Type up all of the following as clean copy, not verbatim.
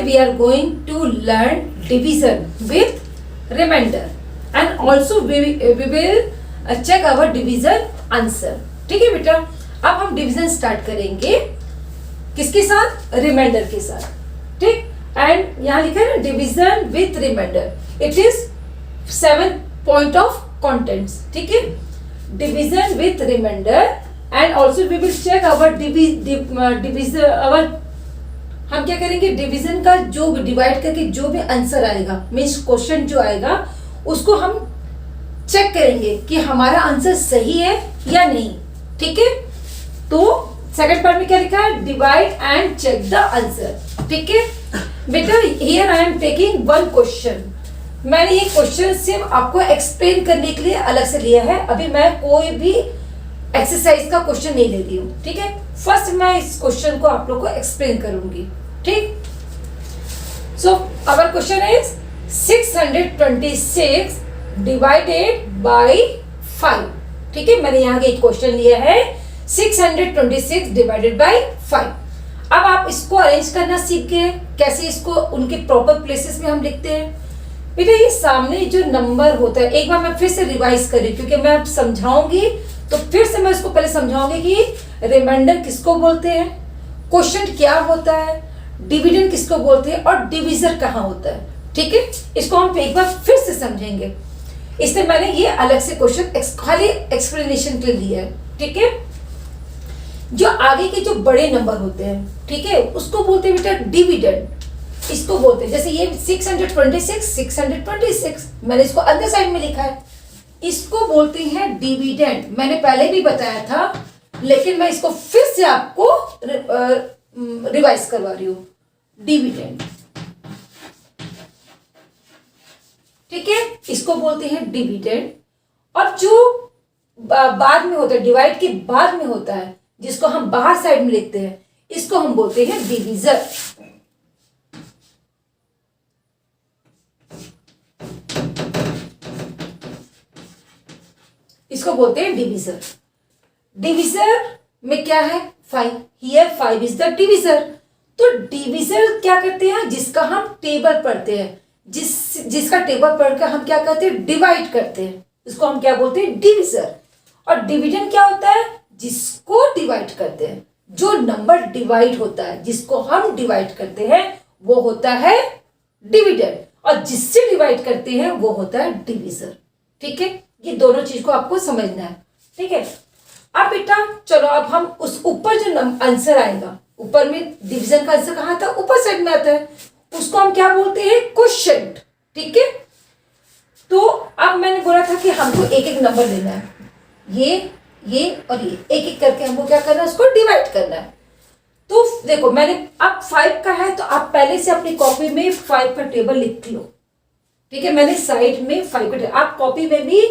we are going to learn division with remainder and also we will check our division answer. ठीक है बेटा, अब हम division start करेंगे किसके साथ? रिमाइंडर के साथ. ठीक, एंड यहाँ लिखा है ना division with remainder. It is 7 point of contents. ठीक है, division with remainder and also we will check our division our. हम क्या करेंगे? डिवीजन का जो डिवाइड करके जो भी आंसर आएगा, मीन्स क्वेश्चन जो आएगा, उसको हम चेक करेंगे कि हमारा आंसर सही है या नहीं. ठीक है, तो सेकंड पार्ट में क्या लिखा है? Divide and check the answer. ठीक है बेटा, here I am taking one question. मैंने ये क्वेश्चन सिर्फ आपको एक्सप्लेन करने के लिए अलग से लिया है. अभी मैं कोई भी एक्सरसाइज का क्वेश्चन नहीं ले रही हूँ. ठीक है, फर्स्ट मैं इस क्वेश्चन को आप लोग को एक्सप्लेन करूंगी. ठीक, so our question is 626 divided by 5. ठीक है, मैंने यहाँ एक क्वेश्चन लिया है 626 डिवाइडेड बाय 5. अब आप इसको अरेंज करना सीख गए, कैसे इसको उनके प्रॉपर प्लेसेस में हम लिखते हैं. बेटा ये सामने जो नंबर होता है, एक बार मैं फिर से रिवाइज करी क्योंकि मैं अब समझाऊंगी, तो फिर से मैं इसको पहले समझाऊंगी कि रिमाइंडर किसको बोलते हैं, क्वेश्चन क्या होता है, डिविडेंड किसको बोलते हैं और डिविजर कहाँ होता है. ठीक है, इसको हम एक बार फिर से समझेंगे, इसलिए मैंने ये अलग से क्वेश्चन खाली एक्सप्लेनेशन के लिए है. ठीक है, जो आगे के जो बड़े नंबर होते हैं, ठीक है, उसको बोलते हैं बेटा डिविडेंड. इसको बोलते हैं, जैसे ये 626 मैंने इसको अंदर साइड में लिखा है, इसको बोलते हैं डिविडेंड. मैंने पहले भी बताया था, लेकिन मैं इसको फिर से आपको रिवाइज करवा रही हूँ. डिविडेंड, ठीक है, इसको बोलते हैं डिविडेंड. और जो बाद में होता है, डिवाइड के बाद में होता है, जिसको हम बाहर साइड में लिखते हैं, इसको हम बोलते हैं डिविजर. इसको बोलते हैं डिविजर. डिविजर में क्या है? 5. Here 5 is the divisor. तो डिविजर क्या करते हैं? जिसका हम टेबल पढ़ते हैं, जिसका टेबल पढ़कर हम क्या करते हैं? डिवाइड करते हैं, इसको हम क्या बोलते हैं? डिविजर. और डिविडेंड क्या होता है? जिसको डिवाइड करते हैं, जो नंबर डिवाइड होता है, जिसको हम डिवाइड करते हैं, वो होता है डिविडेंड. और जिससे डिवाइड करते हैं वो होता है डिविजर. ठीक है, ये दोनों चीज को आपको समझना है. ठीक है, अब बेटा चलो, अब हम उस ऊपर जो आंसर आएगा, ऊपर में डिवीजन का आंसर कहाँ था? ऊपर साइड में आता है, उसको हम क्या बोलते हैं? क्वोशिएंट. ठीक है, तो अब मैंने बोला था कि हमको एक एक नंबर लेना है, ये और ये एक एक करके हमको क्या करना है? उसको डिवाइड करना है. तो देखो, मैंने अब 5 का है, तो आप पहले से अपनी कॉपी में 5 का टेबल लिख लो. ठीक है, मैंने साइड में 5 का टेबल, आप कॉपी में भी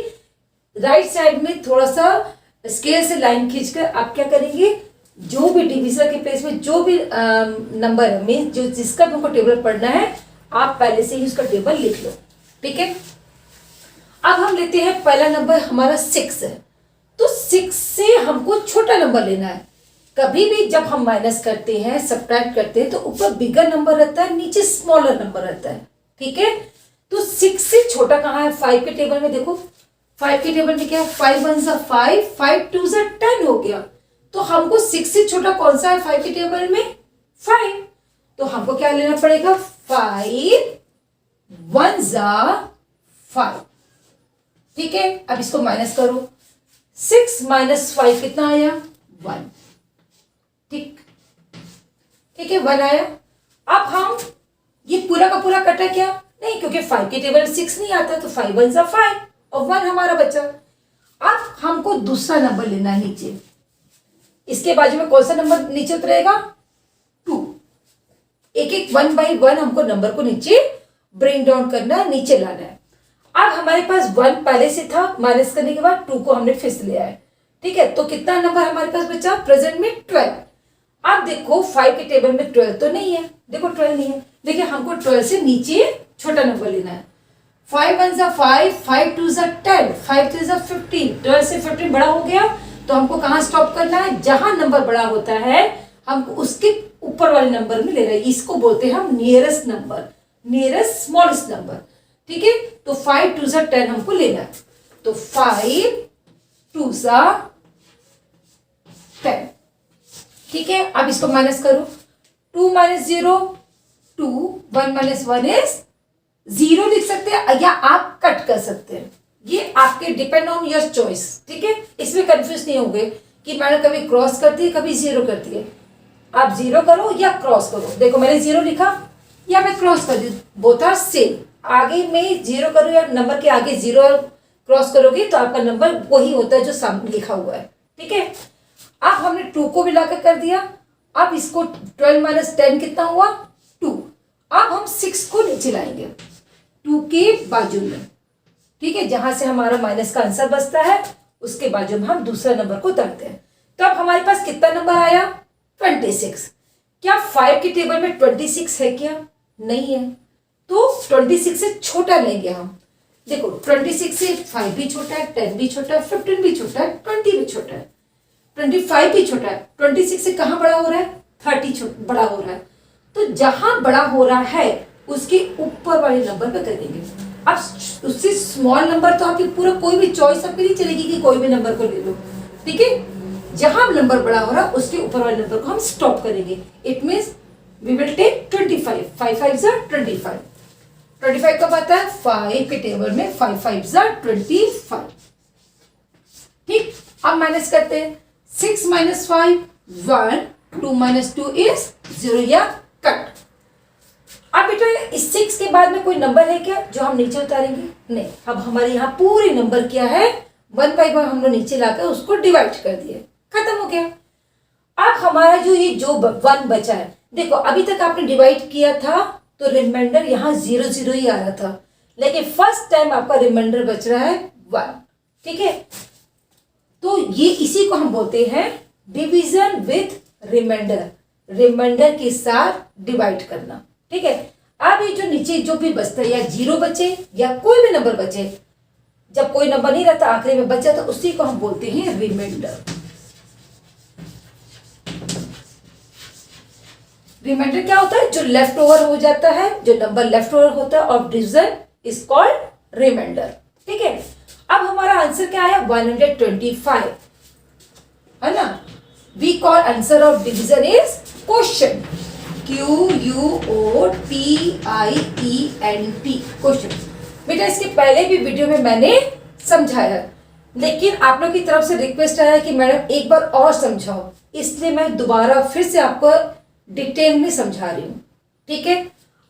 राइट साइड में थोड़ा सा स्केल से लाइन खींचकर आप क्या करेंगे? जो भी डिविजन के प्लेस में जो भी नंबर है, मीन्स जो जिसका भी हमको टेबल पढ़ना है, आप पहले से ही उसका टेबल लिख लो. ठीक है, अब हम लेते हैं पहला नंबर हमारा 6 है. तो 6 से हमको छोटा नंबर लेना है. कभी भी जब हम माइनस करते हैं, सब्ट्रैक्ट करते हैं, तो ऊपर बिगर नंबर रहता है, नीचे स्मॉलर नंबर रहता है. ठीक है, तो 6 से छोटा कहाँ है? 5 के टेबल में देखो, 5 के टेबल में क्या है? 5 1 सा 5, 5 2 सा 10 हो गया. तो हमको 6 से छोटा कौन सा है 5 के टेबल में? 5. तो हमको क्या लेना पड़ेगा? 5 1 सा 5. ठीक है, अब इसको माइनस करो. 6 - 5 कितना आया? 1. ठीक है, 1 आया. अब हम ये पूरा का पूरा कटा क्या? नहीं, क्योंकि 5 के टेबल में 6 नहीं आता, तो 5 1 सा 5 और 1 हमारा बचा. अब हमको दूसरा नंबर लेना है नीचे. इसके बाजू में कौन सा नंबर नीचे उतरेगा? 2. एक एक 1 by 1 हमको नंबर को नीचे ब्रिंग डाउन करना है, नीचे लाना है. अब हमारे पास 1 पहले से था, माइनस करने के बाद 2 को हमने फिर से लिया है. ठीक है, तो कितना नंबर हमारे पास बचा? प्रेजेंट में 12. अब देखो 5 के टेबल में 12 तो नहीं है, देखो 12 नहीं है, देखिए हमको 12 से नीचे छोटा नंबर लेना है. 5 1 सा 5, 5 2 सा 10, 5 3 सा 15. 12 से 15 बड़ा हो गया, तो हमको कहाँ स्टॉप करना है? जहां नंबर बड़ा होता है हमको उसके ऊपर वाले नंबर में ले रहा है, इसको बोलते हैं हम nearest number, nearest smallest number. ठीक है, तो 5 2 10 हमको लेना है, तो 5 2 10। ठीक है, अब इसको माइनस करो, 2 - 0 2, 1 - 1 इज 0 लिख सकते हैं या आप कट कर सकते हैं, ये आपके डिपेंड ऑन योर चॉइस। ठीक है, इसमें कंफ्यूज नहीं होंगे कि मैंने कभी क्रॉस करती है कभी 0 करती है, आप 0 करो या क्रॉस करो। देखो मैंने 0 लिखा या मैं क्रॉस कर दी, बोथ आर सेम। आगे में 0 करो या नंबर के आगे 0 क्रॉस करोगे तो आपका नंबर वही होता है जो सामने लिखा हुआ है। ठीक है, अब हमने 2 को मिलाकर कर दिया, अब इसको 12 - 10 कितना हुआ 2। अब हम 6 को नीचे लाएंगे 2 के बाजू में। ठीक है, जहां से हमारा माइनस का आंसर बचता है उसके बाजू में हम दूसरा नंबर को उतारते हैं। तो अब हमारे पास कितना नंबर आया 26। क्या 5 की टेबल में 26 है क्या? नहीं है, तो 26 से छोटा लेंगे हम। देखो 26 से 5 भी छोटा है, 10 भी छोटा है, 15 भी छोटा है, 20 भी छोटा है, 25 भी छोटा है। 26 से कहाँ बड़ा हो रहा है 30 बड़ा हो रहा है। तो जहां बड़ा हो रहा है उसके ऊपर वाले नंबर पे करेंगे। अब उससे स्मॉल नंबर तो आपकी पूरा कोई भी चॉइस आपकी नहीं चलेगी कि कोई भी नंबर को ले लो। ठीक है, जहां नंबर बड़ा हो रहा है उसके ऊपर वाले नंबर को हम स्टॉप करेंगे। It means we will take 25, 5 5 25। 25 कब आता है 5 के टेबल में, 5 5 25। ठीक, अब माइनस करते हैं, 6 - 5 1, 2 - 2 इज 0 या कट। अब बेटा इस 6 के बाद में कोई नंबर है क्या जो हम नीचे उतारेंगे? नहीं, अब हमारे यहाँ पूरे नंबर क्या है 1 by 1 हम लोग नीचे लाकर उसको डिवाइड कर दिए, खत्म हो गया। अब हमारा जो ये जो 1 बचा है, देखो अभी तक आपने डिवाइड किया था तो रिमाइंडर यहाँ 0 0 ही आ रहा था, लेकिन फर्स्ट टाइम आपका रिमाइंडर बच रहा है 1। ठीक है, तो ये इसी को हम बोलते हैं डिवीजन विथ रिमाइंडर, रिमाइंडर के साथ डिवाइड करना। ठीक है, अब ये जो नीचे जो भी बचता है या 0 बचे या कोई भी नंबर बचे, जब कोई नंबर नहीं रहता आखिरी में बचा तो उसी को हम बोलते हैं रिमाइंडर। रिमाइंडर क्या होता है? जो लेफ्ट ओवर हो जाता है, जो नंबर लेफ्ट ओवर होता है of division is called remainder. ठीक है, अब हमारा आंसर क्या है 125 है ना। We call answer of division is quotient, QUOTIENT, quotient. बेटा इसके पहले भी वीडियो में मैंने समझाया, लेकिन आप लोग की तरफ से रिक्वेस्ट आया कि मैडम एक बार और समझाओ, इसलिए मैं दोबारा फिर से आपको डिटेल में समझा रही हूँ। ठीक है,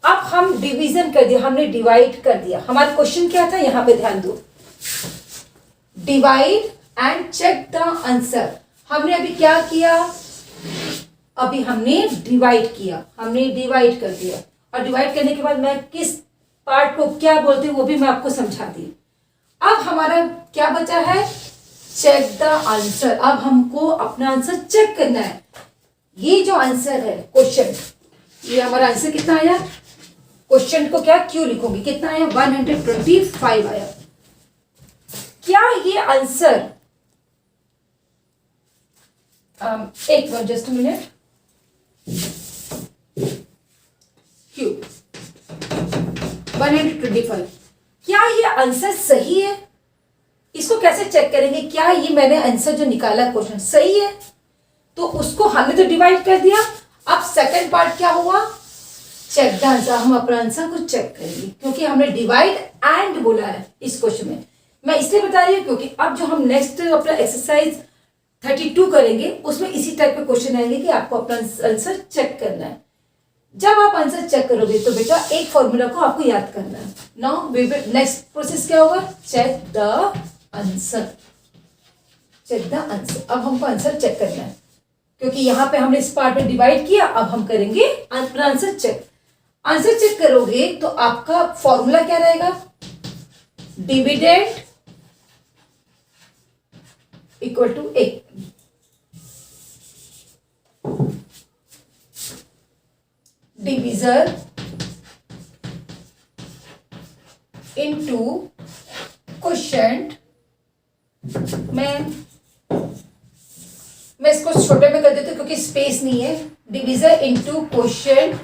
अब हम डिवीजन कर दिया, हमने डिवाइड कर दिया। हमारा क्वेश्चन क्या था यहाँ पे ध्यान दो, divide and check the answer. हमने अभी क्या किया, अभी हमने डिवाइड किया, हमने डिवाइड कर दिया, और डिवाइड करने के बाद मैं किस पार्ट को क्या बोलती हूँ वो भी मैं आपको समझा दी। अब हमारा क्या बचा है चेक द आंसर। अब हमको अपना आंसर चेक करना है। ये जो आंसर है क्वेश्चन, ये हमारा आंसर कितना आया, क्वेश्चन को क्या क्यों लिखोगे, कितना आया 125 आया। क्या ये आंसर एक बार जस्ट मिनट, क्यों 125, क्या ये आंसर सही है? इसको कैसे चेक करेंगे, क्या ये मैंने आंसर जो निकाला क्वेश्चन सही है? तो उसको हमने तो डिवाइड कर दिया। अब सेकंड पार्ट क्या हुआ, चेक द आंसर। हम अपना आंसर को चेक करेंगे क्योंकि हमने डिवाइड एंड बोला है इस क्वेश्चन में। मैं इसलिए बता रही हूँ क्योंकि अब जो हम नेक्स्ट अपना एक्सरसाइज 32 करेंगे उसमें इसी टाइप के क्वेश्चन आएंगे कि आपको अपना आंसर चेक करना है। जब आप आंसर चेक करोगे तो बेटा एक फॉर्मूला को आपको याद करना है। नाउ नेक्स्ट प्रोसेस क्या होगा, check the answer, check the answer. अब हमको आंसर चेक करना है क्योंकि यहाँ पे हमने इस पार्ट में डिवाइड किया। अब हम करेंगे अपना आंसर चेक। आंसर चेक करोगे तो आपका फॉर्मूला क्या रहेगा, dividend equal to 1, divisor into quotient में मैं इसको छोटे में कर देती हूँ क्योंकि स्पेस नहीं है। Divisor into quotient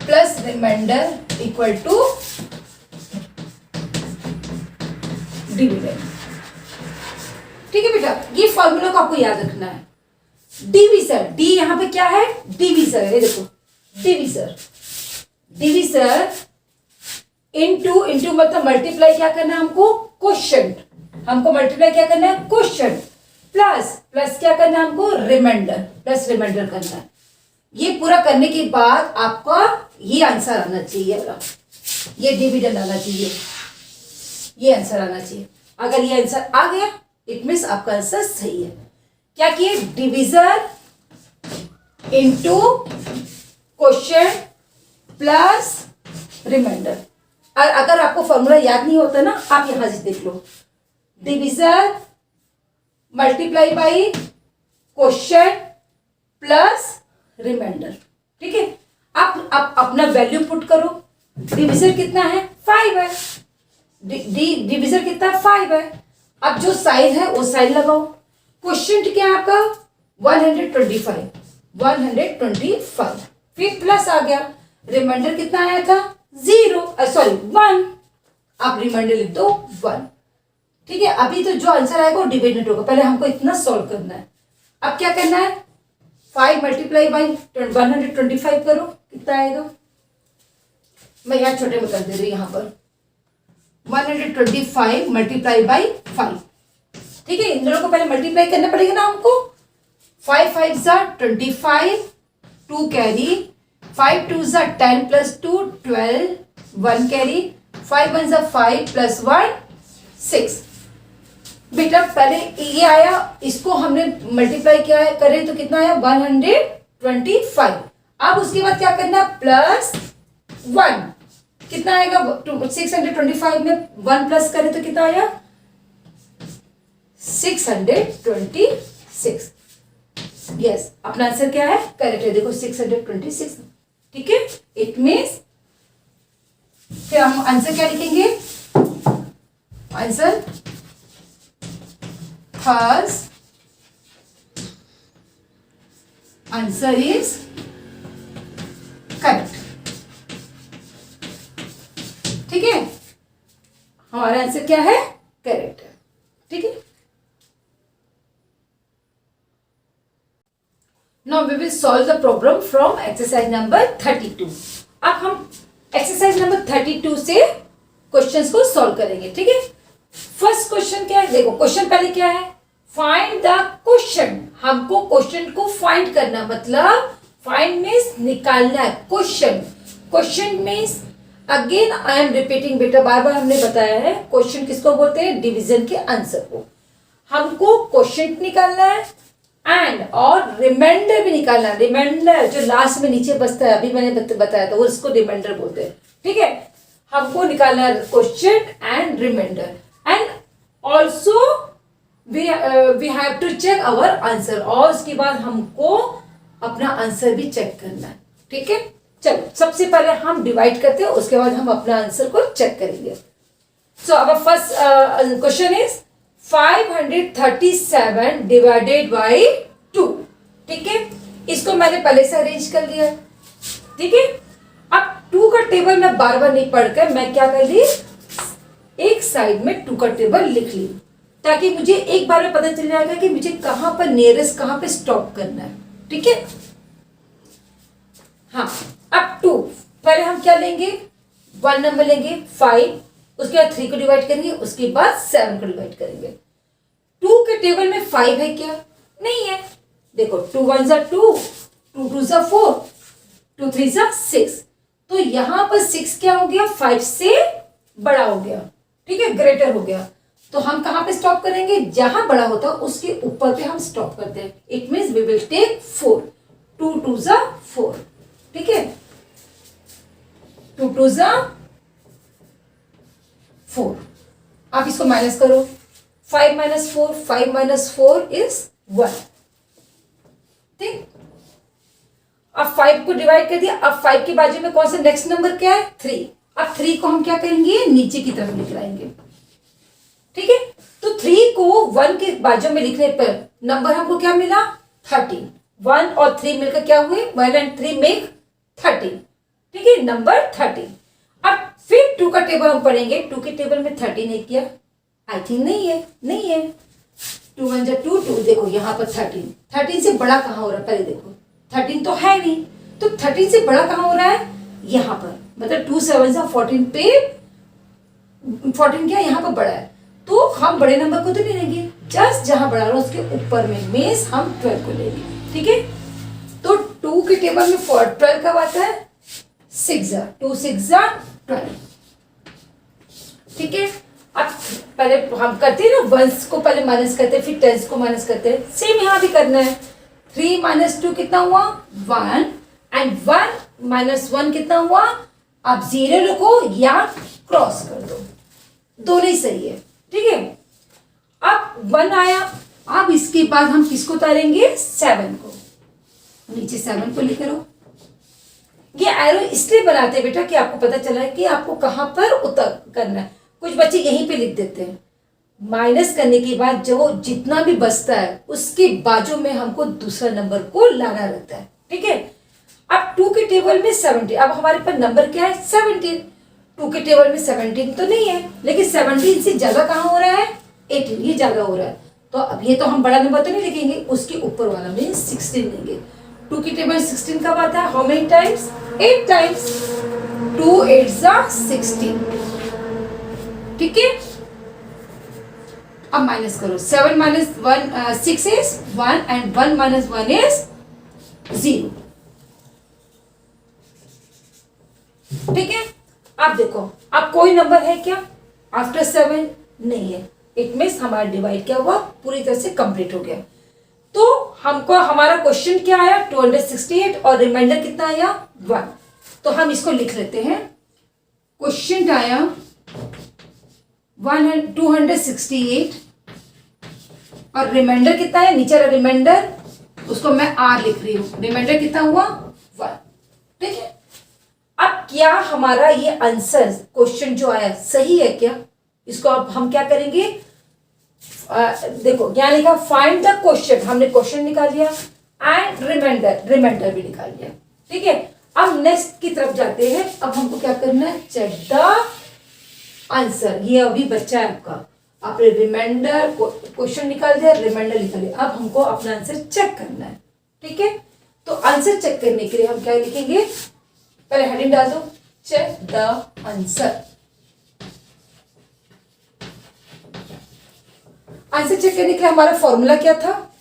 plus remainder equal to dividend. ठीक है बेटा, ये फॉर्मूला को आपको याद रखना है। डिविजर, डी यहां पे क्या है, डिविजर है, देखो डिविजर, डिविजर इनटू, इनटू मतलब मल्टीप्लाई क्या करना है हमको, क्वोशिएंट, हमको मल्टीप्लाई क्या करना है, क्वोशिएंट, प्लस प्लस क्या करना है हमको, रिमाइंडर, प्लस रिमाइंडर करना है। ये पूरा करने के बाद आपका ये आंसर आना चाहिए, ये डिविडेंड आना चाहिए, ये आंसर आना चाहिए। अगर ये आंसर आ गया इट मीन्स आपका आंसर सही है। क्या किए, divisor into quotient plus remainder. अगर आपको फॉर्मूला याद नहीं होता ना, आप यहां से देख लो, divisor multiply by quotient plus remainder. ठीक है, आप अपना वैल्यू पुट करो। डिविजर कितना है, 5 है, डिविजर कितना 5 है। अब जो साइन है वो साइन लगाओ। क्वोशिएंट क्या है आपका, 125, 125, फिर प्लस आ गया। रिमाइंडर कितना आया था, 0, सॉरी 1, आप रिमाइंडर लिख दो 1। ठीक है, अभी तो जो आंसर आएगा वो डिविडेंड होगा। पहले हमको इतना सॉल्व करना है। अब क्या करना है, 5 मल्टीप्लाई बाई 125 करो, कितना आएगा, मैं यहाँ छोटे में कर दे रही हूँ, यहाँ पर 125 मल्टीप्लाई बाई 5। ठीक है, इन दोनों को पहले मल्टीप्लाई करना पड़ेगा ना हमको। 5 5 ज़ा 25, 2 कैरी, 5 2 ज़ा 10 प्लस 2 12, 1 कैरी, 5 1 ज़ा 5 प्लस 1 6। बेटा पहले ये आया, इसको हमने मल्टीप्लाई किया है, करें तो कितना आया, 125। अब उसके बाद क्या करना, प्लस 1, कितना आएगा, 625 में 1 प्लस करें तो कितना आया, 626। यस, अपना आंसर क्या है, करेक्ट है, देखो 626। ठीक है, इट मीन्स फिर हम आंसर क्या लिखेंगे, answer first answer is correct. ठीक है, हमारा आंसर क्या है, करेक्ट है। ठीक है, now we will solve the problem from exercise number 32। अब हम एक्सरसाइज नंबर 32 से क्वेश्चंस को सॉल्व करेंगे। ठीक है, फर्स्ट क्वेश्चन क्या है, देखो क्वेश्चन पहले क्या है, फाइंड द क्वेश्चन। हमको क्वेश्चन को फाइंड करना, मतलब फाइंड मीन्स निकालना है, question, question means again I am repeating, बेटा बार बार हमने बताया है, क्वेश्चन किसको बोलते हैं, डिवीजन के आंसर को। हमको क्वेश्चन निकालना है एंड और रिमाइंडर भी निकालना है। रिमाइंडर जो लास्ट में नीचे बचता है, अभी मैंने बताया था, वो उसको रिमाइंडर बोलते हैं। ठीक है, हमको निकालना है question and remainder, and also we have to check our answer, और उसके बाद हमको अपना आंसर भी चेक करना है। ठीक है, चलो सबसे पहले हम डिवाइड करते हैं, उसके बाद हम अपना आंसर को चेक करेंगे। So our first question is 537 divided by 2। ठीक है, इसको मैंने पहले से अरेंज कर लिया। ठीक है, अब 2 का टेबल मैं बार बार नहीं पढ़कर मैं क्या कर ली, एक साइड में 2 का टेबल लिख ली, ताकि मुझे एक बार में पता चल जाएगा कि मुझे कहां पर नियरेस्ट, कहां पे स्टॉप करना है। ठीक है, हाँ, अब 2 पहले हम क्या लेंगे, 1 नंबर लेंगे, 5, उसके बाद 3 को डिवाइड करेंगे, उसके बाद 7 को डिवाइड करेंगे। 2 के टेबल में 5 है क्या, नहीं है। देखो 2 1 ज़ा 2, 2 2 ज़ा 4, 2 3 ज़ा 6, तो यहां पर 6 क्या हो गया, 5 से बड़ा हो गया। ठीक है, ग्रेटर हो गया, तो हम कहां पे स्टॉप करेंगे, जहां बड़ा होता है उसके ऊपर पे हम स्टॉप करते हैं। It means we will take 4, 2 2 ज़ा 4। ठीक है, 2 2 ज़ा 4। आप इसको माइनस करो, 5 माइनस 4, 5 माइनस 4 इज 1। ठीक, अब 5 को डिवाइड कर दिया। अब 5 के बाजू में कौन सा नेक्स्ट नंबर क्या है, 3। अब 3 को हम क्या करेंगे, नीचे की तरफ लिख लाएंगे। ठीक है, तो 3 को 1 के बाजू में लिखने पर नंबर हमको क्या मिला, 13। 1 और 3 मिलकर क्या हुए? 1 and 3 मेक 13। ठीक है, नंबर 13। अब फिर 2 का टेबल हम पढ़ेंगे। 2 के टेबल में 13 है क्या? आई थिंक नहीं है, नहीं है। 2 1 2 2, देखो यहाँ पर 13। 13 से बड़ा कहाँ हो रहा है? पहले देखो 13 तो है नहीं, तो 13 से बड़ा कहाँ हो रहा है? यहाँ पर। मतलब 2 7 14 पे 14 क्या यहाँ पर बड़ा है, तो हम बड़े नंबर को तो नहीं लेंगे, जस्ट जहां बड़ा रहा उसके ऊपर में मीन्स हम 12 को लेंगे। ठीक है, तो 2 के टेबल में 12 कब आता है? 6 2 6 12। ठीक है, अब पहले हम करते हैं ना, वंस को पहले माइनस करते हैं, फिर टेंस को माइनस करते हैं। सेम यहाँ भी करना है। 3 - 2 कितना हुआ? 1, एंड 1 - 1 कितना हुआ? आप 0 लिखो या क्रॉस कर दो, दोनों ही सही है। ठीक है, अब 1 आया। अब इसके बाद हम किसको उतारेंगे? 7 को। नीचे 7 को लेकर आओ। ये एरो इसलिए बनाते हैं बेटा कि आपको पता चला है कि आपको कहां पर उतर करना है। कुछ बच्चे यहीं पे लिख देते हैं। माइनस करने के बाद जो जितना भी बचता है उसके बाजू में हमको दूसरा नंबर को लाना रहता है। ठीक है, अब 2 के टेबल में 17। अब हमारे पास नंबर क्या है? 17। 2 के टेबल में 17 तो नहीं है, लेकिन 17 से ज्यादा कहाँ हो रहा है? 18, ये ज्यादा हो रहा है। तो अब ये तो हम बड़ा नंबर तो नहीं लिखेंगे, उसके ऊपर वाला में 16 लेंगे। 2 की टेबल 16 कब आता है? How many times? 8 टाइम्स। 2 8 16। ठीक है, अब माइनस करो। 7 - 1 6 इज 1 एंड 1 - 1 इज 0। ठीक है, अब देखो, अब कोई नंबर है क्या आफ्टर 7? नहीं है। इट मीन्स हमारा डिवाइड क्या हुआ? पूरी तरह से कंप्लीट हो गया। तो हमको हमारा क्वेश्चन क्या आया? 268, और रिमाइंडर कितना आया? 1। तो हम इसको लिख लेते हैं। क्वेश्चन आया 268 और रिमाइंडर कितना है? नीचे रिमाइंडर, उसको मैं आर लिख रही हूं। रिमाइंडर कितना हुआ? 1। ठीक है, अब क्या हमारा ये आंसर क्वेश्चन जो आया सही है क्या? इसको अब हम क्या करेंगे? देखो क्या लिखा? Find the question. हमने क्वेश्चन निकाल लिया एंड रिमाइंडर भी निकाल लिया। ठीक है, अब नेक्स्ट की तरफ जाते हैं। अब हमको क्या करना है? Check the answer. ये अभी बच्चा है आपका, आपने रिमाइंडर क्वेश्चन निकाल दिया, रिमाइंडर निकाल दिया। अब हमको अपना आंसर चेक करना है। ठीक है, तो आंसर चेक करने के लिए हम क्या लिखेंगे? पहले हेडिंग डाल दो, check the answer. Answer check करने के लिए हमारा फॉर्मूला क्या था?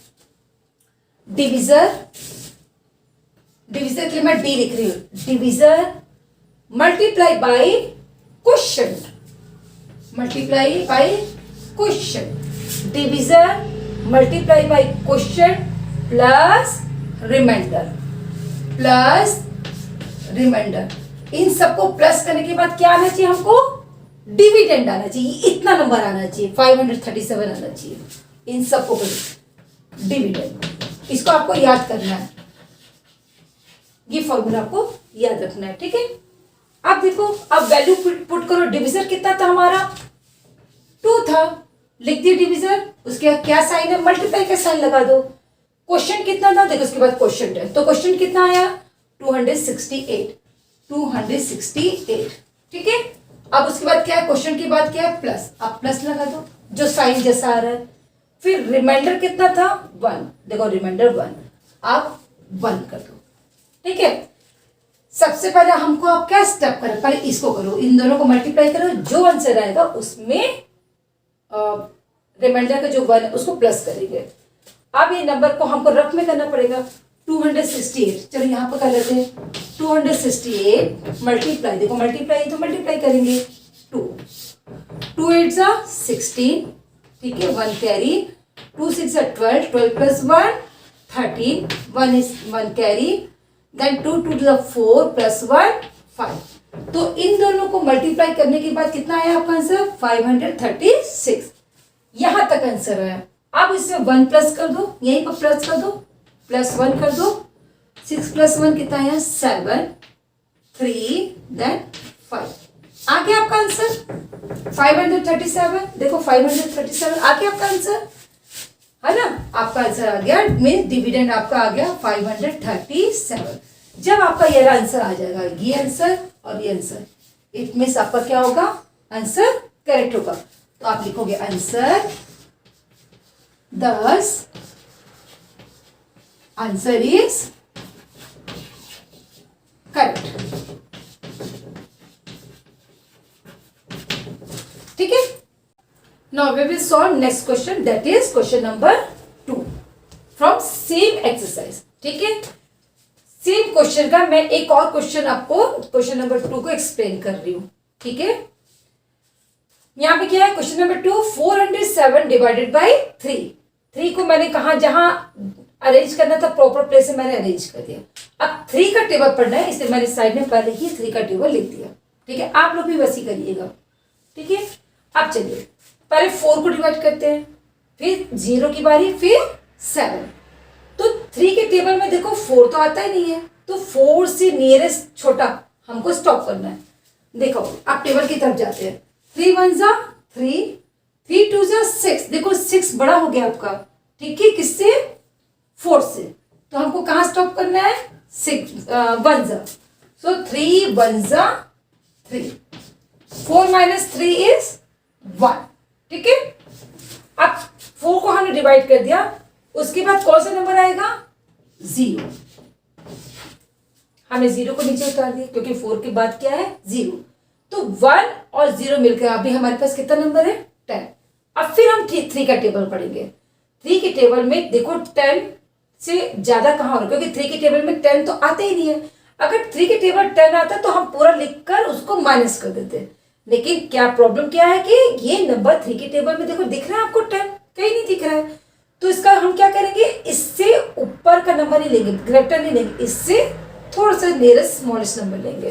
डिविजर के लिए मैं डी लिख रही हूं। Divisor multiply by question, multiply by question. Divisor multiply by question plus remainder, plus remainder. इन सबको प्लस करने के बाद क्या आना चाहिए हमको? डिविडेंड आना चाहिए। इतना नंबर आना चाहिए, 537 आना चाहिए। इन सबको डिविडेंड, इसको आपको याद करना है। ये फॉर्मूला आपको याद रखना है। ठीक है, अब देखो, अब वैल्यू पुट करो। डिविजर कितना था हमारा? 2 था। लिख दिया डिविजर, उसके बाद क्या साइन है? मल्टीप्लाई का साइन लगा दो। क्वेश्चन कितना था? देखो उसके बाद क्वेश्चन है, तो क्वेश्चन कितना आया? 268। ठीक है, अब उसके बाद क्या है? क्वेश्चन के बाद क्या है? प्लस। आप प्लस लगा दो, जो साइन जैसा आ रहा है। फिर रिमाइंडर कितना था? 1। देखो रिमाइंडर 1, आप 1 कर दो। ठीक है, सबसे पहले हमको आप क्या स्टेप करें? पहले इसको करो, इन दोनों को मल्टीप्लाई करो, जो आंसर आएगा उसमें रिमाइंडर का जो 1 है उसको प्लस करेंगे। अब ये नंबर को हमको रफ में करना पड़ेगा। 268, चलो यहाँ पर कर लेते हैं। 268 मल्टीप्लाई, देखो मल्टीप्लाई तो मल्टीप्लाई करेंगे। 2 8 16। ठीक है, 1 carry. 2 6 12, 12 plus 1 13, 1 is 1 carry. Then 2 2 4 plus 1 5। तो इन दोनों को मल्टीप्लाई करने के बाद कितना आया आपका आंसर? 536। यहां तक आंसर आया। अब इसमें 1 प्लस कर दो, यहीं पर प्लस कर दो, प्लस 1 कर दो। 6 प्लस 1 कितना आया? 7 3 देन 5। आ गया आपका आंसर 537। देखो 537 आ गया आपका आंसर। है ना। आपका आंसर आ गया, मीन डिविडेंड आपका आ गया 537। जब आपका ये आंसर आ जाएगा, ये आंसर और ये आंसर, इट मीन्स आपका क्या होगा, आंसर करेक्ट होगा। तो आप लिखोगे आंसर 10, आंसर इज करेक्ट। ठीक है। Now we will solve next question, that is question number 2 from same exercise. ठीक है, सेम क्वेश्चन का मैं एक और क्वेश्चन आपको, क्वेश्चन नंबर 2 को एक्सप्लेन कर रही हूं। ठीक है, यहां पे क्या है, क्वेश्चन नंबर 2, 407 डिवाइडेड बाई 3 को मैंने कहा जहां अरेंज करना था प्रॉपर प्लेस से मैंने अरेंज कर दिया। अब 3 का टेबल पढ़ना है, इसलिए मैंने साइड में पहले ही 3 का टेबल लिख दिया। ठीक है, आप लोग भी वैसे करिएगा। ठीक है, अब चलिए पहले 4 को डिवाइड करते हैं, फिर 0 की बारी, फिर 7। तो 3 के टेबल में देखो 4 तो आता ही नहीं है, तो 4 से नियरेस्ट छोटा हमको स्टॉप करना है। देखो आप टेबल की तरफ जाते हैं, 3 1 जा 3, 3 2 जा 6। देखो 6 बड़ा हो गया आपका। ठीक है, किससे, 4 से। तो हमको कहाँ स्टॉप करना है, 6 1 जा। सो 3 1 जा 3, 4 माइनस 3 इज 1। ठीक है, अब 4 को हमने डिवाइड कर दिया, उसके बाद कौन सा नंबर आएगा, 0। हमने 0 को नीचे उतार दिया क्योंकि 4 के बाद क्या है, 0। तो 1 और 0 मिलकर अभी हमारे पास कितना नंबर है, 10। अब फिर हम 3 का टेबल पढ़ेंगे। 3 के टेबल में देखो 10 से ज्यादा कहाँ हो रहा है, क्योंकि 3 के टेबल में 10 तो आते ही नहीं है। अगर 3 के टेबल 10 आता तो हम पूरा लिखकर उसको माइनस कर देते, लेकिन क्या प्रॉब्लम क्या है कि ये नंबर 3 के टेबल में देखो दिख रहा है आपको 10, कहीं नहीं दिख रहा है। तो इसका हम क्या करेंगे, इससे ऊपर का नंबर नहीं लेंगे, ग्रेटर नहीं लेंगे, इससे थोड़ा सा नियरेस्ट स्मॉलेस्ट नंबर लेंगे।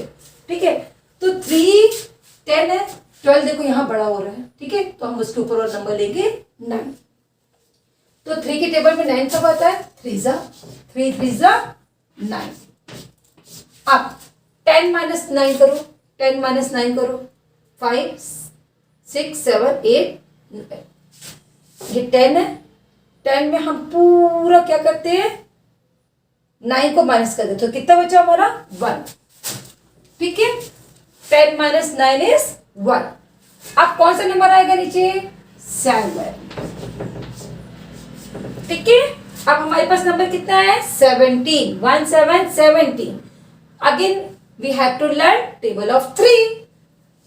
ठीक है, तो 3 10 है, 12 देखो यहाँ बड़ा हो रहा है। ठीक है, तो हम उसके ऊपर और नंबर लेंगे 9। तो 3 के टेबल में 9 कब आता है, 3 3 जा 9। अब 10 माइनस 9 करो, 10 माइनस 9 करो, 5 6 7 8 ये 10 है। 10 में हम पूरा क्या करते हैं, 9 को माइनस कर देते, तो कितना बचा हमारा, 1। ठीक है, 10 माइनस 9 इज 1। अब कौन सा नंबर आएगा नीचे, 7। ठीक है, अब हमारे पास नंबर कितना है, 17, 1 7 17। Again we have to learn table of 3।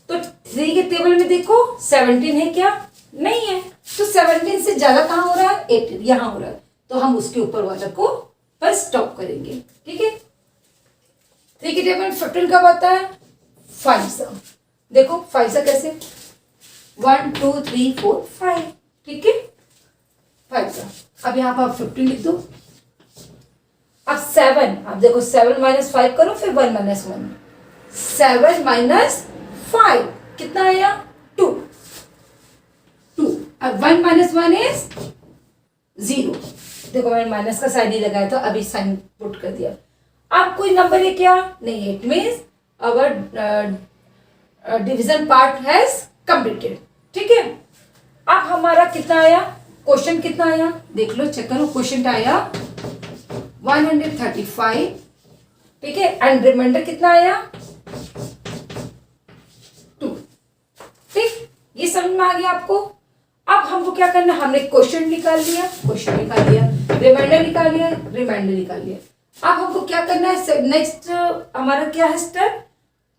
तो 3 के टेबल में देखो 17 है क्या, नहीं है। तो 17 से ज्यादा कहाँ हो रहा है, 18 यहाँ हो रहा है, तो हम उसके ऊपर वाला को पर स्टॉप करेंगे। ठीक है, 3 के टेबल में 15 कब आता है, 5 सा। देखो 5 सा कैसे, 1 2 3 4 5। ठीक है, 5 सा। अब यहाँ पर आप 15 लिख दो। अब 7, अब देखो 7 माइनस 5 करो, फिर 1 माइनस 1, 7 माइनस 5 कितना आया, 2। अब 1 माइनस 1 इज 0। देखो मैंने माइनस का साइन नहीं लगाया था, अभी साइन पुट कर दिया। अब कोई नंबर है क्या, नहीं, it means our division part has completed. ठीक है, अब हमारा कितना आया, क्वेश्चन कितना आया, देख लो, चेक करो। क्वेश्चन आया 135। ठीक है, एंड रिमाइंडर कितना आया, 2। ठीक, ये समझ में आ गया आपको। अब हमको क्या करना, हमने क्वेश्चन निकाल लिया, रिमाइंडर निकाल लिया, रिमाइंडर निकाल लिया। अब हमको क्या करना है, नेक्स्ट हमारा क्या है स्टेप,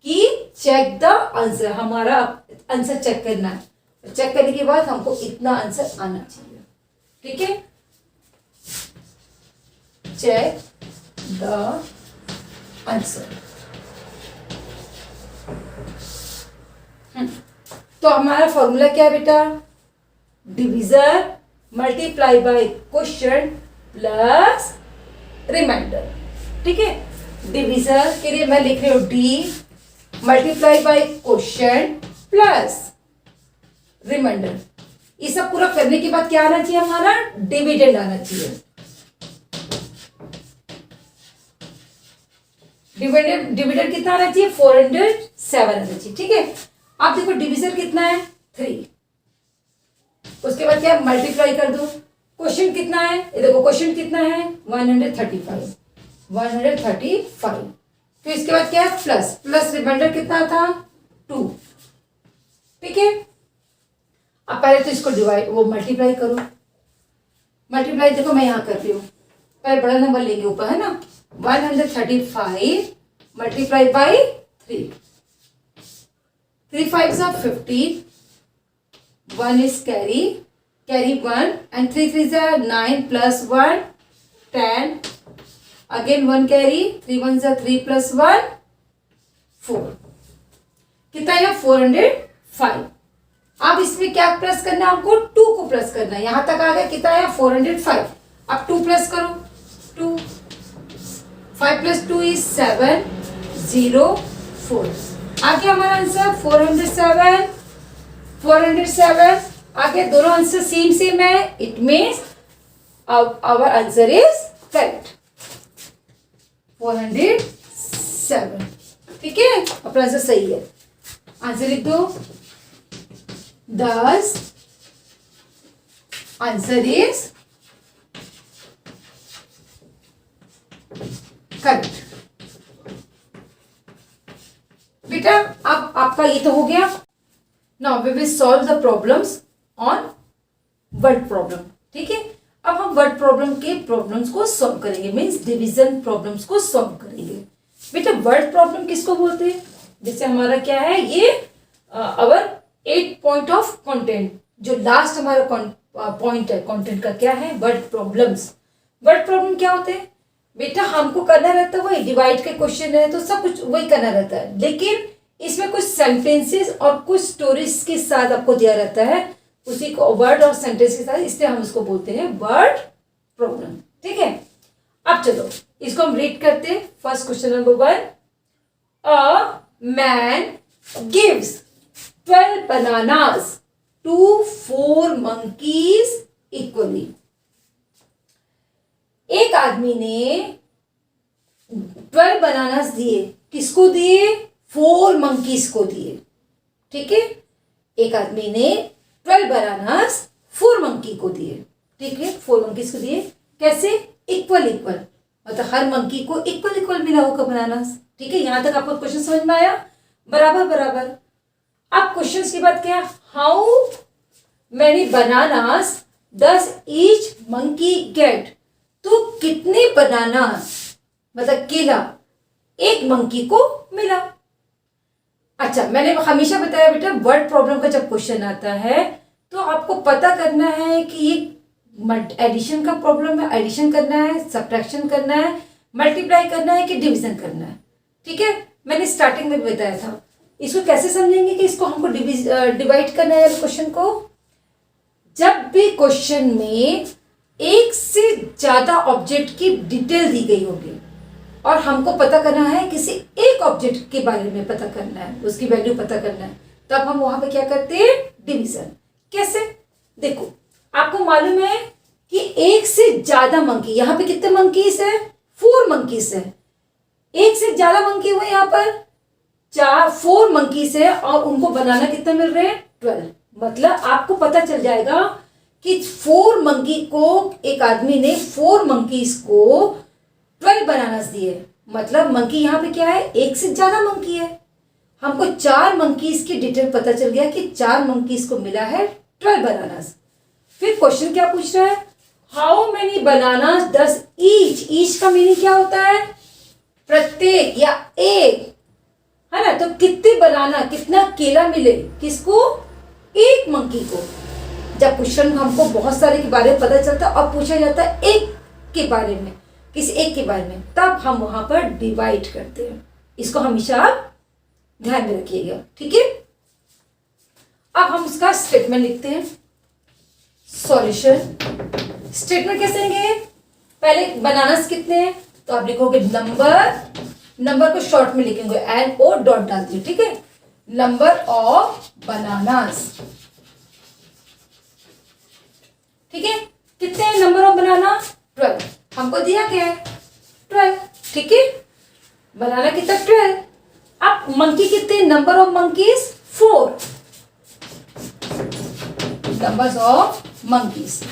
कि चेक द आंसर। हमारा आंसर चेक करना है। चेक करने के बाद हमको इतना आंसर आना चाहिए। ठीक है, चेक द आंसर। तो हमारा फॉर्मूला क्या है बेटा, divisor multiply by question plus remainder. ठीक है, डिवीजर के लिए मैं लिख रही हूं D multiply by question plus remainder. ये सब पूरा करने के बाद क्या आना चाहिए, हमारा डिविडेंड आना चाहिए। डिविडेंड कितना आना चाहिए, 407 आना चाहिए। ठीक है, आप देखो डिवीजर कितना है, 3। उसके बाद क्या, मल्टीप्लाई कर दो, क्वेश्चन कितना है, ये देखो क्वेश्चन कितना है 135, 135। फिर इसके बाद क्या है प्लस, प्लस रिमाइंडर कितना था 2। ठीक है, अब पहले तो इसको डिवाइड वो मल्टीप्लाई करो। मल्टीप्लाई देखो मैं यहाँ कर रही हूँ, पहले बड़ा नंबर लेंगे ऊपर है ना, 135 multiply by 3, 3 5s are 15, 1 is carry 1 and 3 3s are 9 plus 1 10, again 1 carry, 3 1s are 3 plus 1 4, कितना है 405। अब इसमें क्या प्लस करना है हमको, 2 को प्लस करना है, यहां तक आ गया कितना है 405। अब 2 प्लस करो, 2 5 प्लस 2 इज 7 0 4, आ गया हमारा आंसर 407, 407। आगे दोनों आंसर सेम है, it means our answer is correct 407। ठीक है, अपना आंसर सही है। आंसर लिख दो, thus आंसर इज करेक्ट। बेटा अब आपका ये तो हो गया। Now we will solve the problems on word problem. ठीक है, अब हम वर्ड प्रॉब्लम के प्रॉब्लम्स को सॉल्व करेंगे, मीन्स डिवीजन प्रॉब्लम्स को सॉल्व करेंगे। बेटा वर्ड प्रॉब्लम किसको बोलते हैं, जैसे हमारा क्या है ये अवर 8 पॉइंट ऑफ कंटेंट, जो लास्ट हमारा पॉइंट है कंटेंट का क्या है, वर्ड प्रॉब्लम्स। वर्ड प्रॉब्लम क्या होते हैं बेटा, हमको करना रहता है वही, डिवाइड के क्वेश्चन है तो सब कुछ वही करना रहता है, लेकिन इसमें कुछ सेंटेंसेस और कुछ स्टोरीज के साथ आपको दिया रहता है, उसी को वर्ड और सेंटेंस के साथ, इसलिए हम उसको बोलते हैं वर्ड प्रॉब्लम। ठीक है, अब चलो इसको हम रीड करते हैं। First question number 1, a man gives 12 bananas to 4 monkeys equally। एक आदमी ने 12 बनानास दिए, किसको दिए, 4 मंकीज को दिए। ठीक है, एक आदमी ने 12 बनानास 4 मंकी को दिए। ठीक है, 4 मंकीज को दिए, कैसे, इक्वल इक्वल, मतलब हर मंकी को इक्वल इक्वल मिला होगा बनानास। ठीक है, यहां तक आपको क्वेश्चन समझ में आया, बराबर बराबर। अब क्वेश्चन की बात क्या, how many bananas does each monkey get, तो कितने बनाना मतलब केला एक मंकी को मिला। अच्छा, मैंने हमेशा बताया बेटा वर्ड प्रॉब्लम का जब क्वेश्चन आता है तो आपको पता करना है कि ये एडिशन का प्रॉब्लम है, एडिशन करना है, सब्ट्रैक्शन करना है, मल्टीप्लाई करना है कि डिवीजन करना है। ठीक है, मैंने स्टार्टिंग में बताया था। इसको कैसे समझेंगे कि इसको हमको डिवाइड करना है क्वेश्चन को, जब भी क्वेश्चन में एक से ज्यादा ऑब्जेक्ट की डिटेल दी गई होगी और हमको पता करना है किसी एक ऑब्जेक्ट के बारे में पता करना है, उसकी वैल्यू पता करना है, तब हम वहां पे क्या करते हैं, डिवीजन। कैसे, देखो आपको मालूम है कि एक से ज्यादा मंकी, यहाँ पे कितने मंकीज है, 4 मंकीज है, एक से ज्यादा मंकी हुए यहाँ पर 4 मंकीज है और उनको बनाना कितना मिल रहे हैं 12। मतलब आपको पता चल जाएगा कि 4 मंकी को, एक आदमी ने 4 मंकीज को 12 बनानास दिए, मतलब मंकी यहाँ पे क्या है, एक से ज्यादा मंकी है। हमको 4 मंकीज की डिटेल पता चल गया कि 4 मंकीज को मिला है 12 बनानास। फिर क्वेश्चन क्या पूछ रहा है, how many bananas does each, each का मीनिंग क्या होता है, प्रत्येक या एक, है ना, तो कितने बनाना, कितना केला मिले, किसको, एक मंकी को। जब क्वेश्चन हमको बहुत सारे के बारे में पता चलता है और पूछा जाता है एक के बारे में, किसी एक के बारे में, तब हम वहां पर डिवाइड करते हैं। इसको हमेशा आप ध्यान में रखिएगा। ठीक है, अब हम उसका स्टेटमेंट लिखते हैं। सॉल्यूशन स्टेटमेंट कैसे लेंगे, पहले बनानास कितने हैं तो आप लिखोगे नंबर को शॉर्ट में लिखेंगे, एन ओ डॉट डाल दिए। ठीक है, नंबर ऑफ बनानास। ठीक है, कितने नंबर ऑफ बनाना, 12, हमको दिया क्या है 12। ठीक है, बनाना कितना 12। अब मंकी कितने, number of monkeys 4, numbers of monkeys.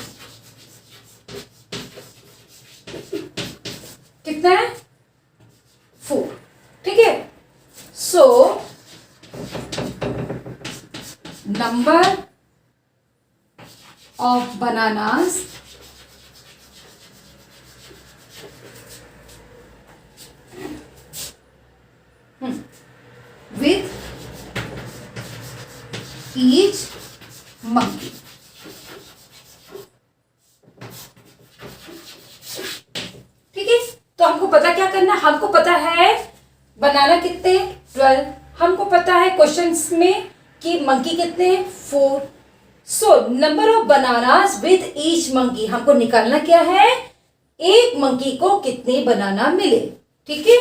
कितना है 4, ठीक है। So number of bananas with each monkey. ठीक है, तो हमको पता क्या करना है, हमको पता है बनाना कितने 12, हमको पता है क्वेश्चंस में कि मंकी कितने 4। So number of bananas with each monkey, हमको निकालना क्या है, एक मंकी को कितने बनाना मिले। ठीक है,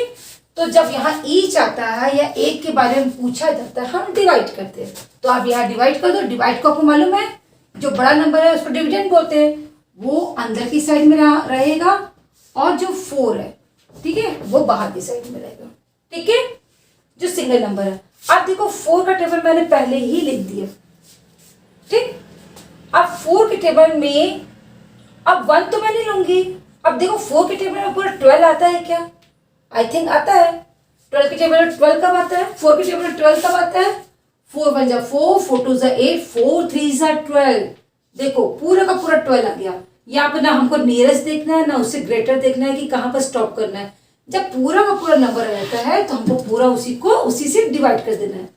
तो जब यहाँ ईच आता है या एक के बारे में पूछा जाता है हम डिवाइड करते हैं, तो आप यहाँ डिवाइड कर दो। डिवाइड को आपको मालूम है जो बड़ा नंबर है उसको डिविडेंड बोलते हैं, वो अंदर की साइड में रहेगा और जो 4 है, ठीक है, वो बाहर की साइड में रहेगा। ठीक है, जो सिंगल नंबर है। अब देखो 4 का टेबल मैंने पहले ही लिख दिया। ठीक, अब 4 के टेबल में अब 1 तो मैं नहीं लूंगी। अब देखो 4 के टेबल में पूरा 12 आता है क्या, आई थिंक आता है। 12 के टेबल में 12 कब आता है, 4 के टेबल में 12 कब आता है, 4 1 जा 4, 4 2 जा 8, 4 3 जा 12। देखो पूरा का पूरा 12 आ गया। यहाँ पे ना हमको नियरेस्ट देखना है ना उससे ग्रेटर देखना है कि कहाँ पर स्टॉप करना है। जब पूरा का पूरा नंबर रहता है तो हमको पूरा उसी से डिवाइड कर देना है।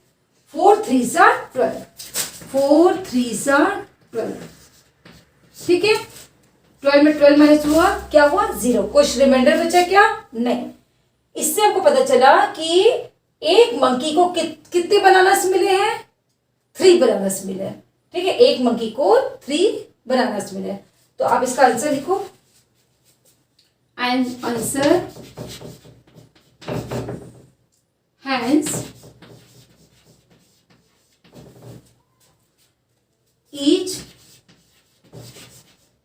4 3 जा 12, 4 3 जा 12। ठीक है, 12 में 12 माइनस हुआ, क्या हुआ 0। कुछ रिमाइंडर बचा क्या, नहीं। इससे हमको पता चला कि एक मंकी को कितने बनानास मिले हैं, 3 बनानास मिले हैं। ठीक है, एक मंकी को 3 बनानास मिले हैं। तो आप इसका आंसर लिखो, and answer hence each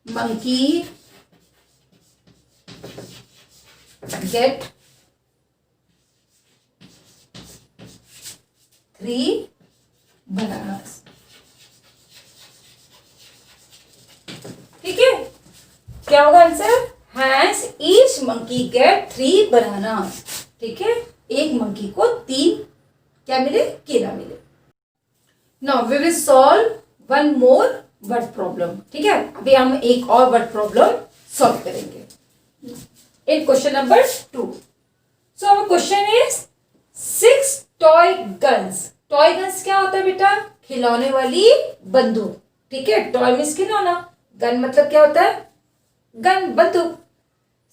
monkey get 3 bananas. ठीक है, क्या होगा answer, hence each monkey get 3 bananas. ठीक है, एक मंकी को 3 क्या मिले, केला मिले। Now we will solve one more word problem. ठीक है, अभी हम एक और वर्ड प्रॉब्लम सॉल्व करेंगे in question number 2। So our question is 6 toy guns. Toy guns क्या होता है बेटा, खिलौने वाली बंदूक। ठीक है, टॉय मीन्स खिलौना, गन मतलब क्या होता है, गन बंदूक।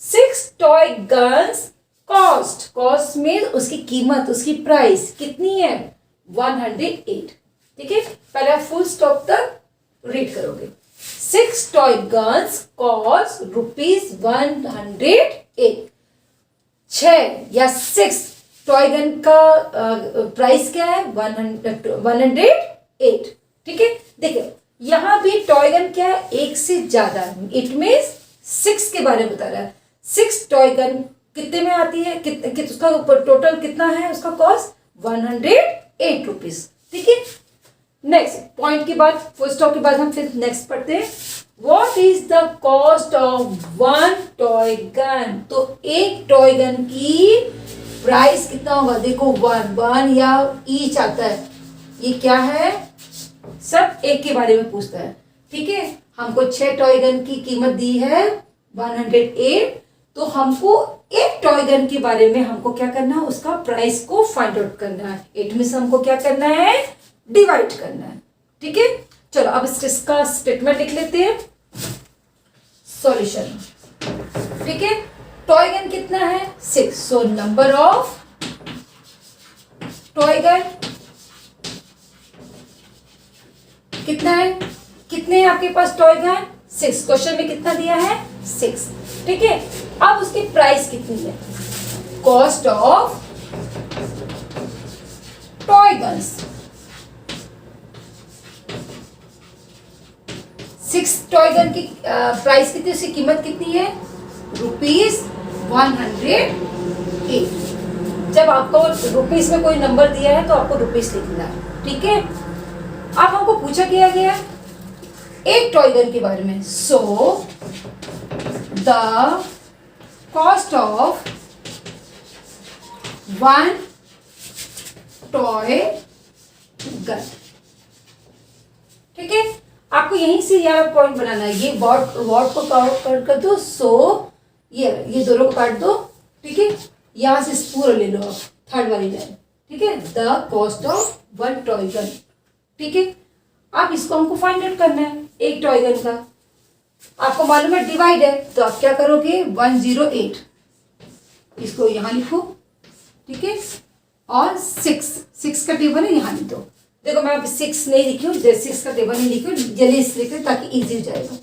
6 toy guns cost, cost means उसकी कीमत, उसकी प्राइस कितनी है 108। ठीक है, पहले आप फुल स्टॉप तक रीड करोगे। 6 टॉय गन्स कॉस्ट ₹108। 6 या 6 टॉय गन का प्राइस क्या है 108। ठीक है, देखिए यहां भी टॉय गन क्या है, एक से ज्यादा, इट मीन्स 6 के बारे में बता रहा है। 6 टॉय गन कितने में आती है, उसका टोटल कितना है, उसका कॉस्ट 108 रुपीज। ठीक है, नेक्स्ट पॉइंट के बाद, फुल स्टॉप के बाद हम फिर नेक्स्ट पढ़ते हैं। What is the cost of 1 toy gun. तो एक टॉय गन की प्राइस कितना होगा, देखो 1 या ईच आता है, ये क्या है, सब एक के बारे में पूछता है। ठीक है, हमको 6 टॉय गन की कीमत दी है 108, तो हमको एक टॉय गन के बारे में हमको क्या करना है, उसका प्राइस को फाइंड आउट करना है। इट मींस हमको क्या करना है, डिवाइड करना है। ठीक है, चलो अब इसका स्टेटमेंट लिख लेते हैं, सॉल्यूशन। ठीक है, टॉय गन कितना है 6, so number of toy gun कितना है, कितने हैं आपके पास टॉय गन 6, क्वेश्चन में कितना दिया है 6। ठीक है, अब उसकी प्राइस कितनी है, cost of toy guns 6 toy gun की प्राइस कितनी, उसकी कीमत कितनी है ₹108। जब आपको रुपीस में कोई नंबर दिया है तो आपको रुपीस लिखना है। ठीक है, अब हमको पूछा गया एक टॉय गन के बारे में। So the cost of one toy gun. ठीक है, आपको यहीं से यार पॉइंट बनाना है। ये वॉट को काउंट कर दो, सो ये दोनों को काट दो। ठीक है, यहां से पूरा ले लो आप, थर्ड वाली लाइन। ठीक है, the cost of one toy gun. ठीक है, आप इसको हमको फाइंड आउट करना है, एक टॉय गन का। आपको मालूम है डिवाइड है, तो आप क्या करोगे, 108 इसको यहां लिखो। ठीक है, और 6 का टेबल है यहाँ लिख दो। देखो मैं अब 6 नहीं लिखी हूँ, 6 का टेबल नहीं लिखी हूँ, जल्दी से लिख ताकि इजी हो जाएगा।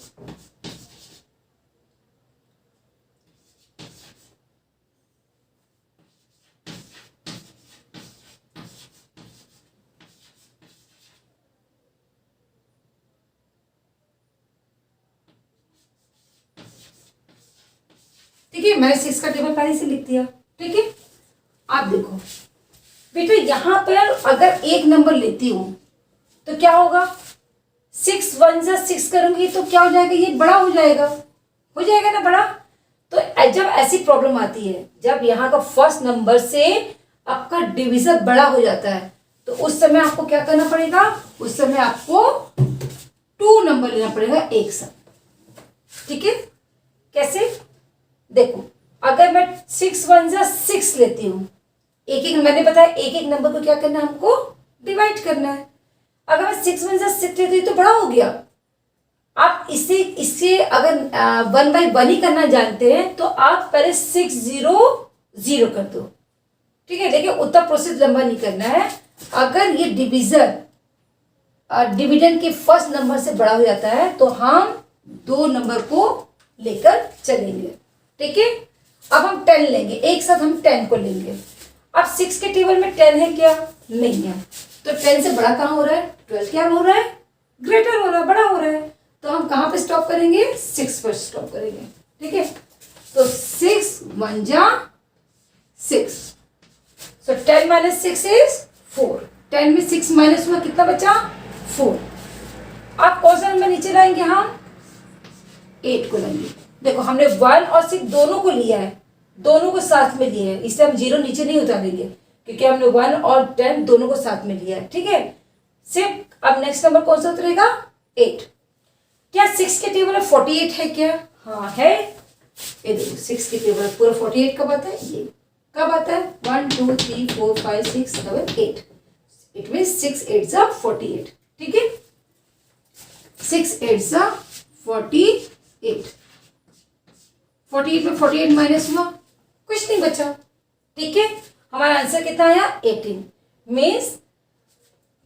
ठीक है, मैंने 6 का टेबल पहले से लिख दिया। ठीक है, आप देखो बेटा, यहां पर अगर एक नंबर लेती हूं तो क्या होगा, 6 1 जा 6 करूंगी तो क्या हो जाएगा, ये बड़ा हो जाएगा ना बड़ा। तो जब ऐसी प्रॉब्लम आती है, जब यहाँ का फर्स्ट नंबर से आपका डिवीजन बड़ा हो जाता है, तो उस समय आपको क्या करना पड़ेगा, उस समय आपको 2 नंबर लेना पड़ेगा एक साथ। ठीक है, कैसे, देखो अगर मैं 6 1 जा 6 लेती हूं, एक मैंने बताया एक नंबर को क्या करना है, हमको डिवाइड करना है। अगर मैं 6 1 जा 6 लेती हूँ तो बड़ा हो गया। आप इससे अगर 1 by 1 ही करना जानते हैं तो आप पहले 6 0 0 कर दो। ठीक है, देखिए उतना प्रोसेस लंबा नहीं करना है। अगर ये डिविजन के फर्स्ट नंबर से बड़ा हो जाता है तो हम 2 नंबर को लेकर चलेंगे। ठीक है, अब हम 10 लेंगे, एक साथ हम 10 को लेंगे। अब 6 के टेबल में 10 है क्या, नहीं है, तो 10 से बड़ा कहाँ हो रहा है, 12 क्या हो रहा है, ग्रेटर हो रहा है, बड़ा हो रहा है। तो हम कहाँ पे स्टॉप करेंगे, 6 पर स्टॉप करेंगे। ठीक है, तो 6 1 जा 6, सो 10 - 6 इज 4। 10 में 6 माइनस हुआ, कितना बचा, 4। आप कौन सा नंबर नीचे लाएंगे, हम 8 को लाएंगे। देखो हमने 1 और 6 दोनों को लिया है, दोनों को साथ में लिए है, इससे हम 0 नीचे नहीं उतारेंगे क्योंकि हमने 1 और 10 दोनों को साथ में लिया है। ठीक है, सिर्फ अब नेक्स्ट नंबर कौन सा उतरेगा, 8। क्या 6 के टेबल में 48 है क्या, हाँ है। ये देखो 6 के टेबल पूरा 48 कब आता है, ये कब आता है, 1 2 3 4 5 6 7 8, इट मीन 6 8 जा 48। ठीक है, 6 8 जा 48, 48 में 48 माइनस हुआ, कुछ नहीं बचा। ठीक है, हमारा आंसर कितना आया, 18। मीन्स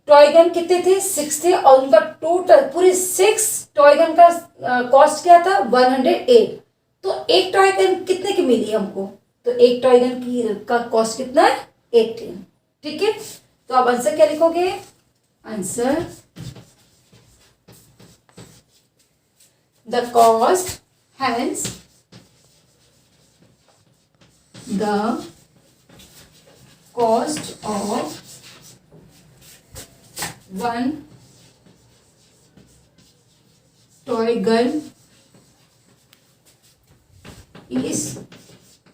टॉय गन कितने थे, 6 थे, और उनका टोटल पूरे 6 टॉय गन का कॉस्ट क्या था, 108। तो एक टॉय गन कितने की मिली हमको, तो एक टॉय गन की का कॉस्ट कितना है, 18। ठीक है, तो आप आंसर क्या लिखोगे, answer the cost hence the cost of one toy gun is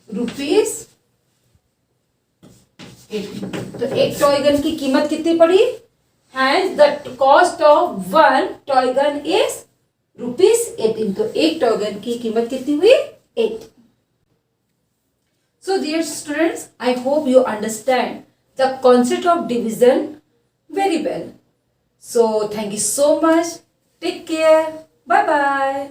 rupees 18। तो एक टॉय गन की कीमत कितनी पड़ी, hence the cost of one toy gun is rupees 18। तो एक टॉय गन की कीमत कितनी हुई, 18। So dear students, I hope you understand the concept of division very well. So thank you so much. Take care. Bye bye.